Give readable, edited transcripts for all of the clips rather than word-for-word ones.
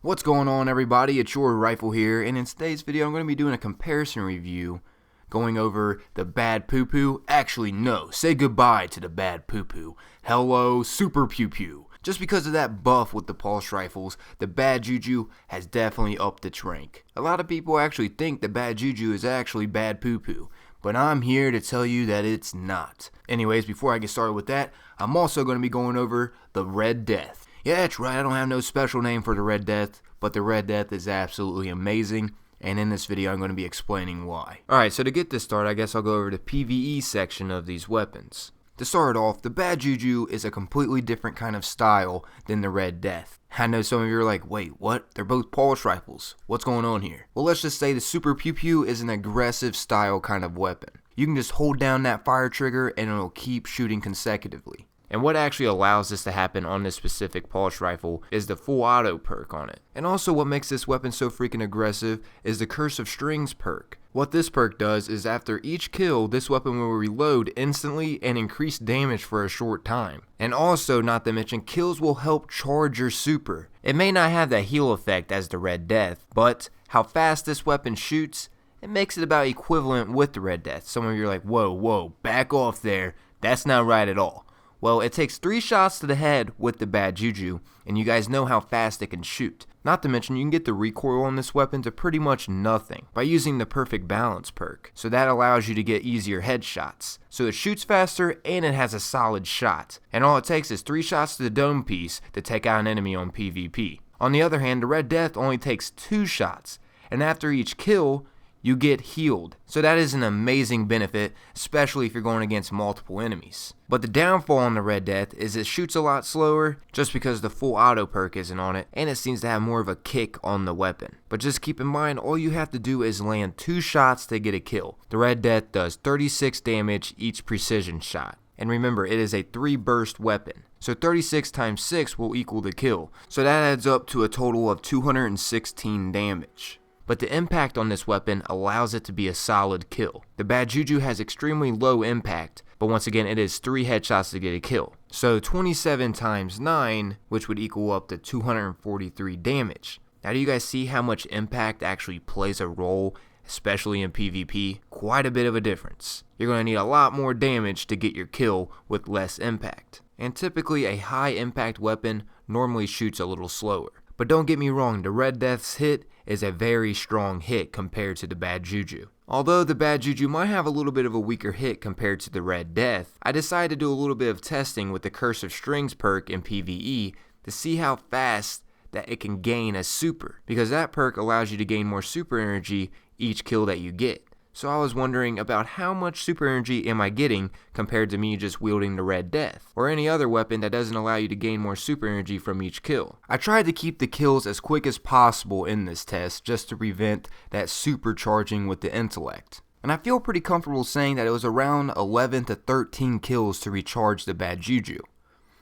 What's going on, everybody? It's your Rifle here, and in today's video I'm going to be doing a comparison review going over the Bad Poo Poo. Actually, no, say goodbye to the Bad Poo Poo. Hello, Super Pew Pew. Just because of that buff with the pulse rifles, the Bad Juju has definitely upped its rank. A lot of people actually think the Bad Juju is actually Bad Poo Poo, but I'm here to tell you that it's not. Anyways, before I get started with that, I'm also going to be going over the Red Death. Yeah, that's right, I don't have no special name for the Red Death, but the Red Death is absolutely amazing, and in this video I'm going to be explaining why. Alright, so to get this started, I guess I'll go over the PvE section of these weapons. To start off, the Bad Juju is a completely different kind of style than the Red Death. I know some of you are like, wait, what? They're both pulse rifles. What's going on here? Well, let's just say the Super Pew Pew is an aggressive style kind of weapon. You can just hold down that fire trigger and it'll keep shooting consecutively. And what actually allows this to happen on this specific pulse rifle is the full auto perk on it. And also what makes this weapon so freaking aggressive is the Curse of Strings perk. What this perk does is after each kill, this weapon will reload instantly and increase damage for a short time. And also, not to mention, kills will help charge your super. It may not have that heal effect as the Red Death, but how fast this weapon shoots, it makes it about equivalent with the Red Death. Some of you are like, whoa, back off there. That's not right at all. Well, it takes 3 shots to the head with the Bad Juju, and you guys know how fast it can shoot. Not to mention, you can get the recoil on this weapon to pretty much nothing by using the Perfect Balance perk. So that allows you to get easier headshots. So it shoots faster and it has a solid shot. And all it takes is 3 shots to the dome piece to take out an enemy on PvP. On the other hand, the Red Death only takes 2 shots, and after each kill, you get healed. So that is an amazing benefit, especially if you're going against multiple enemies. But the downfall on the Red Death is it shoots a lot slower just because the full auto perk isn't on it, and it seems to have more of a kick on the weapon. But just keep in mind, all you have to do is land 2 shots to get a kill. The Red Death does 36 damage each precision shot. And remember, it is a 3 burst weapon. So 36 times 6 will equal the kill. So that adds up to a total of 216 damage. But the impact on this weapon allows it to be a solid kill. The Bad Juju has extremely low impact, but once again it is 3 headshots to get a kill. So 27 times 9, which would equal up to 243 damage. Now do you guys see how much impact actually plays a role, especially in PvP? Quite a bit of a difference. You're going to need a lot more damage to get your kill with less impact. And typically a high impact weapon normally shoots a little slower. But don't get me wrong, the Red Death's hit is a very strong hit compared to the Bad Juju. Although the Bad Juju might have a little bit of a weaker hit compared to the Red Death, I decided to do a little bit of testing with the Curse of Strings perk in PvE to see how fast that it can gain a super, because that perk allows you to gain more super energy each kill that you get. So I was wondering about how much super energy am I getting compared to me just wielding the Red Death, or any other weapon that doesn't allow you to gain more super energy from each kill. I tried to keep the kills as quick as possible in this test just to prevent that supercharging with the intellect. And I feel pretty comfortable saying that it was around 11 to 13 kills to recharge the Bad Juju.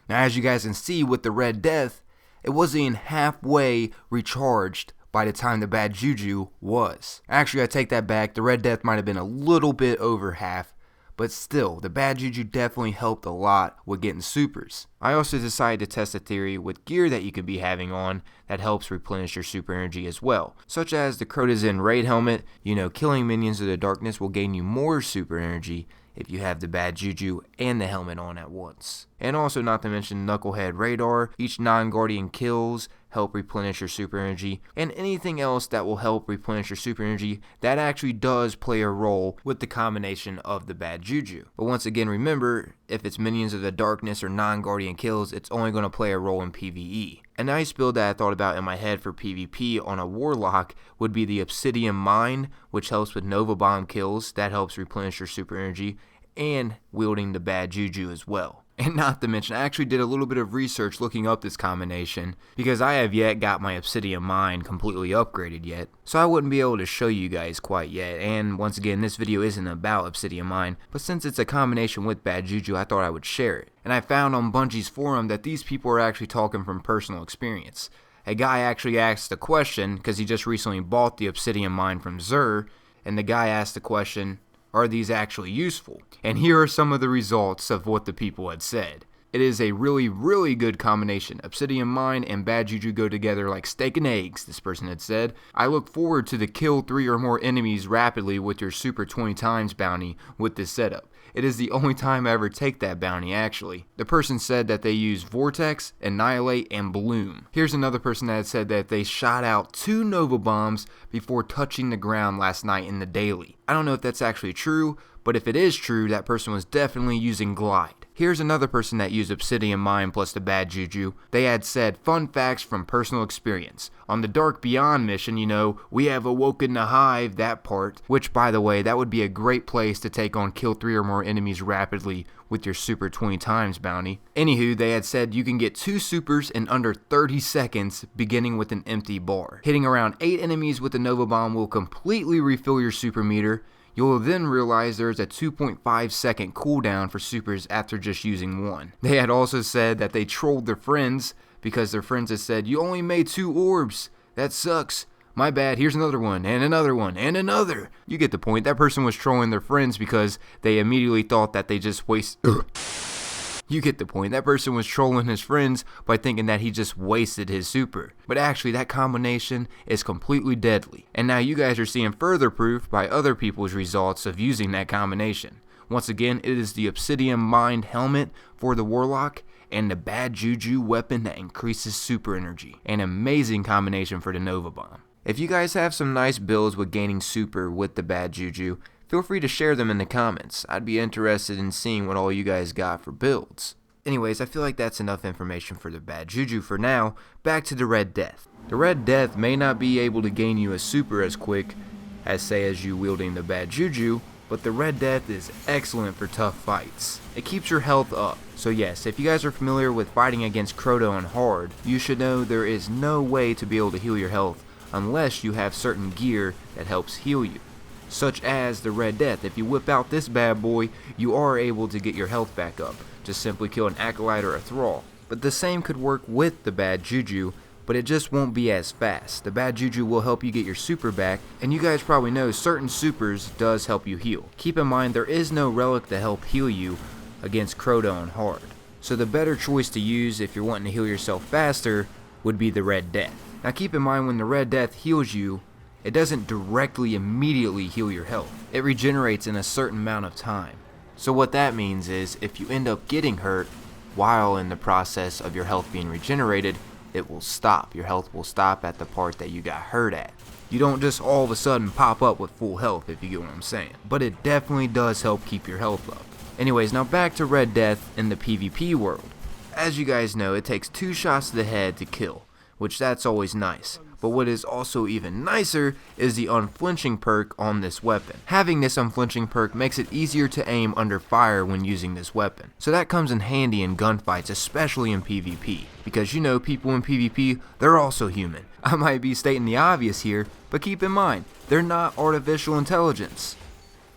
Now as you guys can see with the Red Death, it wasn't even halfway recharged by the time the Bad Juju was. Actually, I take that back, the Red Death might have been a little bit over half, but still, the Bad Juju definitely helped a lot with getting supers. I also decided to test a theory with gear that you could be having on that helps replenish your super energy as well, such as the Crotazen Raid Helmet. You know, killing minions of the darkness will gain you more super energy if you have the Bad Juju and the helmet on at once. And also, not to mention Knucklehead Radar, each non-guardian kills help replenish your super energy, and anything else that will help replenish your super energy that actually does play a role with the combination of the Bad Juju. But once again, remember, if it's minions of the darkness or non-guardian kills, it's only going to play a role in PvE. A nice build that I thought about in my head for PvP on a Warlock would be the Obsidian Mine, which helps with Nova Bomb kills, that helps replenish your super energy, and wielding the Bad Juju as well. And not to mention, I actually did a little bit of research looking up this combination, because I have yet got my Obsidian Mine completely upgraded yet, so I wouldn't be able to show you guys quite yet. And once again, this video isn't about Obsidian Mine, but since it's a combination with Bad Juju, I thought I would share it. And I found on Bungie's forum that these people are actually talking from personal experience. A guy actually asked a question, because he just recently bought the Obsidian Mine from Xur, and the guy asked the question, are these actually useful? And here are some of the results of what the people had said. It is a really good combination. Obsidian Mine and Bad Juju go together like steak and eggs, this person had said. I look forward to the kill 3 or more enemies rapidly with your super 20 times bounty with this setup. It is the only time I ever take that bounty, actually. The person said that they use Vortex, Annihilate, and Bloom. Here's another person that said that they shot out 2 Nova Bombs before touching the ground last night in the daily. I don't know if that's actually true, but if it is true, that person was definitely using Glide. Here's another person that used Obsidian Mine plus the Bad Juju. They had said, fun facts from personal experience. On the Dark Beyond mission, you know, we have awoken the hive, that part. Which, by the way, that would be a great place to take on kill 3 or more enemies rapidly with your super 20 times bounty. Anywho, they had said you can get 2 supers in under 30 seconds beginning with an empty bar. Hitting around 8 enemies with the Nova Bomb will completely refill your super meter. You'll then realize there's a 2.5 second cooldown for supers after just using 1. They had also said that they trolled their friends because their friends had said, you only made 2 orbs, that sucks. My bad, here's another one, and another one, and another. You get the point. That person was trolling their friends because they immediately thought that they just You get the point. That person was trolling his friends by thinking that he just wasted his super. But actually, that combination is completely deadly. And now you guys are seeing further proof by other people's results of using that combination. Once again, it is the Obsidian Mine helmet for the Warlock and the Bad Juju weapon that increases super energy. An amazing combination for the Nova Bomb. If you guys have some nice builds with gaining super with the Bad Juju, feel free to share them in the comments. I'd be interested in seeing what all you guys got for builds. Anyways, I feel like that's enough information for the Bad Juju for now. Back to the Red Death. The Red Death may not be able to gain you a super as quick as you wielding the Bad Juju, but the Red Death is excellent for tough fights. It keeps your health up. So yes, if you guys are familiar with fighting against Croto on hard, you should know there is no way to be able to heal your health unless you have certain gear that helps heal you. Such as the Red Death. If you whip out this bad boy, you are able to get your health back up. Just simply kill an Acolyte or a Thrall. But the same could work with the Bad Juju, but it just won't be as fast. The Bad Juju will help you get your super back, and you guys probably know certain supers does help you heal. Keep in mind there is no relic to help heal you against Croto on hard. So the better choice to use if you're wanting to heal yourself faster would be the Red Death. Now keep in mind when the Red Death heals you, it doesn't directly immediately heal your health. It regenerates in a certain amount of time. So what that means is if you end up getting hurt while in the process of your health being regenerated, it will stop. Your health will stop at the part that you got hurt at. You don't just all of a sudden pop up with full health, if you get what I'm saying. But it definitely does help keep your health up. Anyways, now back to Red Death in the PvP world. As you guys know, it takes 2 shots to the head to kill, which that's always nice. But what is also even nicer is the unflinching perk on this weapon. Having this unflinching perk makes it easier to aim under fire when using this weapon. So that comes in handy in gunfights, especially in PvP. Because you know, people in PvP, they're also human. I might be stating the obvious here, but keep in mind, they're not artificial intelligence.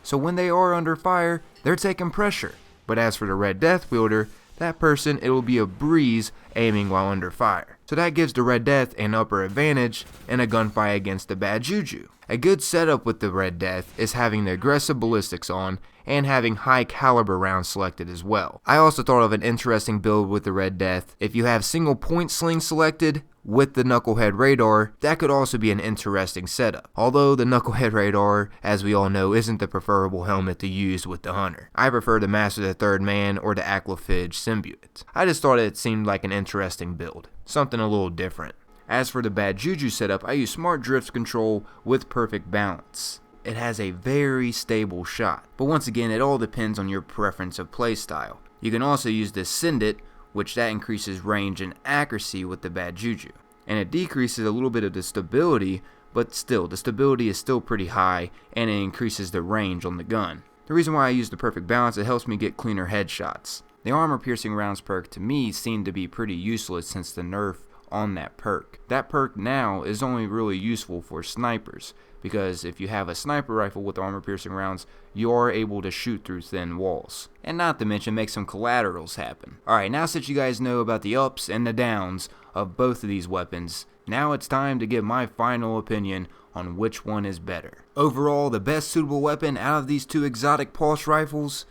So when they are under fire, they're taking pressure. But as for the Red Death wielder, that person, it'll be a breeze aiming while under fire. So that gives the Red Death an upper advantage in a gunfight against the Bad Juju. A good setup with the Red Death is having the aggressive ballistics on and having high caliber rounds selected as well. I also thought of an interesting build with the Red Death. If you have single point sling selected with the Knucklehead Radar, that could also be an interesting setup. Although the Knucklehead Radar, as we all know, isn't the preferable helmet to use with the Hunter. I prefer the Master the Third Man or the Aclophage Symbiote. I just thought it seemed like an interesting build. Something a little different. As for the Bad Juju setup, I use Smart Drift Control with Perfect Balance. It has a very stable shot, but once again, it all depends on your preference of playstyle. You can also use the Send It, which that increases range and accuracy with the Bad Juju. And it decreases a little bit of the stability, but still, the stability is still pretty high, and it increases the range on the gun. The reason why I use the Perfect Balance, it helps me get cleaner headshots. The Armor Piercing Rounds perk to me seemed to be pretty useless since the nerf on that perk. That perk now is only really useful for snipers, because if you have a sniper rifle with armor piercing rounds, you are able to shoot through thin walls. And not to mention make some collaterals happen. Alright, now since you guys know about the ups and the downs of both of these weapons, now it's time to give my final opinion on which one is better. Overall, the best suitable weapon out of these 2 exotic pulse rifles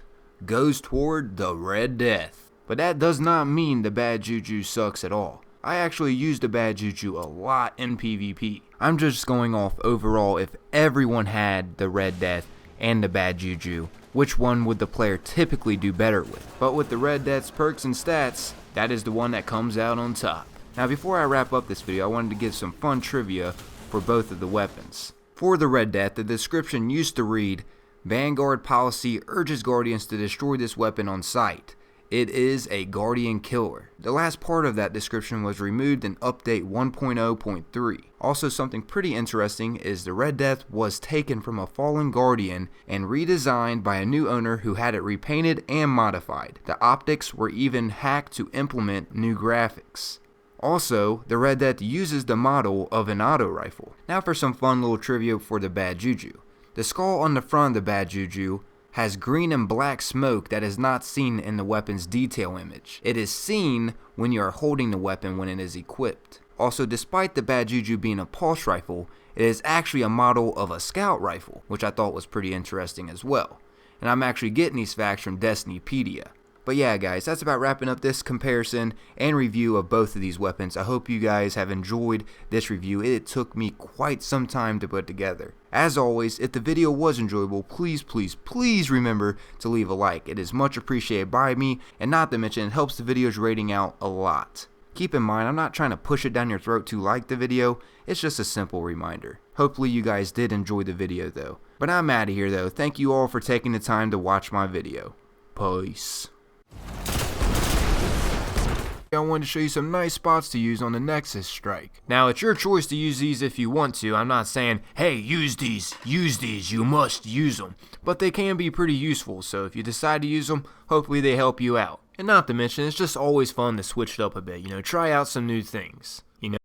goes toward the Red Death. But that does not mean the Bad Juju sucks at all. I actually use the Bad Juju a lot in PvP. I'm just going off overall. If everyone had the Red Death and the Bad Juju, which one would the player typically do better with? But with the Red Death's perks and stats, that is the one that comes out on top. Now before I wrap up this video, I wanted to give some fun trivia for both of the weapons. For the Red Death, the description used to read, Vanguard policy urges Guardians to destroy this weapon on sight. It is a Guardian killer. The last part of that description was removed in update 1.0.3. Also, something pretty interesting is the Red Death was taken from a fallen Guardian and redesigned by a new owner who had it repainted and modified. The optics were even hacked to implement new graphics. Also, the Red Death uses the model of an auto rifle. Now for some fun little trivia for the Bad Juju. The skull on the front of the Bad Juju has green and black smoke that is not seen in the weapon's detail image. It is seen when you are holding the weapon when it is equipped. Also, despite the Bad Juju being a pulse rifle, it is actually a model of a scout rifle, which I thought was pretty interesting as well. And I'm actually getting these facts from Destinypedia. But yeah guys, that's about wrapping up this comparison and review of both of these weapons. I hope you guys have enjoyed this review. It took me quite some time to put together. As always, if the video was enjoyable, please remember to leave a like. It is much appreciated by me, and not to mention it helps the video's rating out a lot. Keep in mind, I'm not trying to push it down your throat to like the video, it's just a simple reminder. Hopefully you guys did enjoy the video though. But I'm out of here though. Thank you all for taking the time to watch my video. Peace. I wanted to show you some nice spots to use on the Nexus strike. Now it's your choice to use these if you want to. I'm not saying, hey, use these, you must use them. But they can be pretty useful, so if you decide to use them, hopefully they help you out. And not to mention, it's just always fun to switch it up a bit, try out some new things.